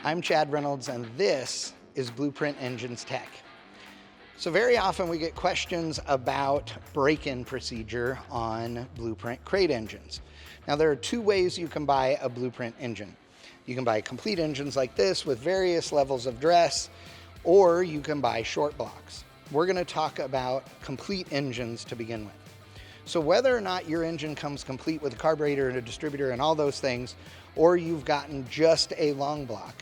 I'm Chad Reynolds, and this is Blueprint Engines Tech. So very often we get questions about break-in procedure on Blueprint crate engines. Now there are two ways you can buy a Blueprint engine. You can buy complete engines like this with various levels of dress, or you can buy short blocks. We're going to talk about complete engines to begin with. So whether or not your engine comes complete with a carburetor and a distributor and all those things, or you've gotten just a long block,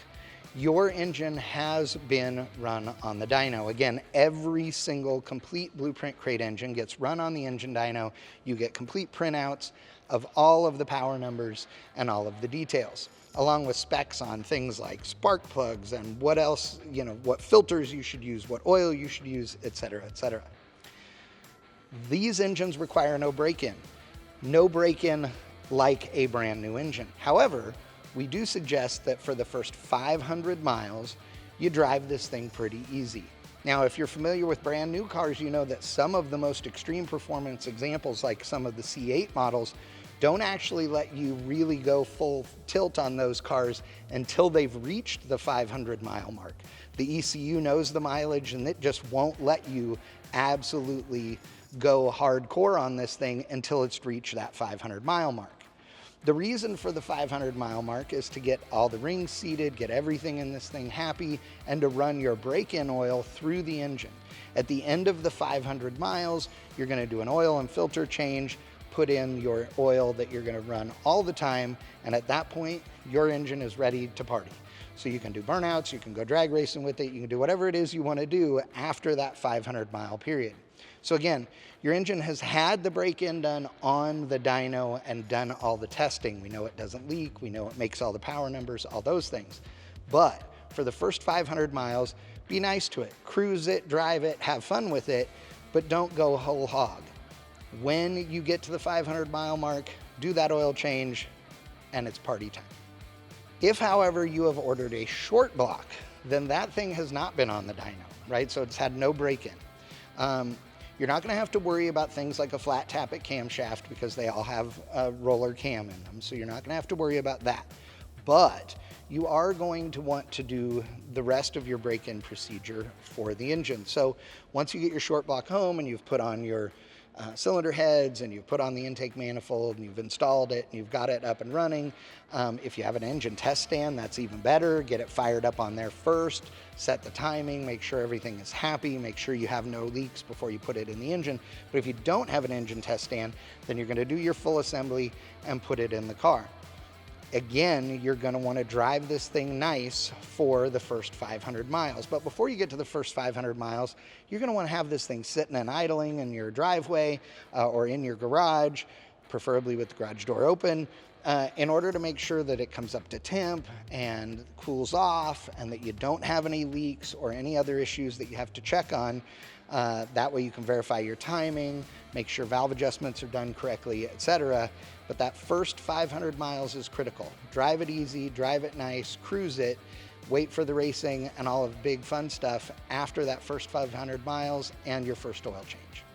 your engine has been run on the dyno. Again, every single complete Blueprint crate engine gets run on the engine dyno. You get complete printouts of all of the power numbers and all of the details, along with specs on things like spark plugs and what else, what filters you should use, what oil you should use, etc., etc. These engines require no break-in. No break-in like a brand new engine. However, we do suggest that for the first 500 miles, you drive this thing pretty easy. Now, if you're familiar with brand new cars, you know that some of the most extreme performance examples, like some of the C8 models, don't actually let you really go full tilt on those cars until they've reached the 500 mile mark. The ECU knows the mileage, and it just won't let you absolutely go hardcore on this thing until it's reached that 500 mile mark. The reason for the 500 mile mark is to get all the rings seated, get everything in this thing happy, and to run your break-in oil through the engine. At the end of the 500 miles, you're going to do an oil and filter change, put in your oil that you're going to run all the time, and at that point, your engine is ready to party. So you can do burnouts, you can go drag racing with it, you can do whatever it is you want to do after that 500 mile period. So again, your engine has had the break-in done on the dyno and done all the testing. We know it doesn't leak, we know it makes all the power numbers, all those things. But for the first 500 miles, be nice to it. Cruise it, drive it, have fun with it, but don't go whole hog. When you get to the 500 mile mark, do that oil change, and it's party time. If, however, you have ordered a short block, then that thing has not been on the dyno, right? So it's had no break-in. You're not going to have to worry about things like a flat tappet camshaft because they all have a roller cam in them, so you're not going to have to worry about that. But you are going to want to do the rest of your break-in procedure for the engine. So once you get your short block home and you've put on your cylinder heads and you've put on the intake manifold and you've installed it and you've got it up and running, if you have an engine test stand, that's even better. Get it fired up on there first, set the timing, make sure everything is happy, make sure you have no leaks before you put it in the engine. But if you don't have an engine test stand, then you're going to do your full assembly and put it in the car. Again, you're going to want to drive this thing nice for the first 500 miles. But before you get to the first 500 miles, you're going to want to have this thing sitting and idling in your driveway or in your garage, preferably with the garage door open, in order to make sure that it comes up to temp and cools off and that you don't have any leaks or any other issues that you have to check on. That way you can verify your timing, make sure valve adjustments are done correctly, etc. But that first 500 miles is critical. Drive it easy, drive it nice, cruise it, wait for the racing and all of the big fun stuff after that first 500 miles and your first oil change.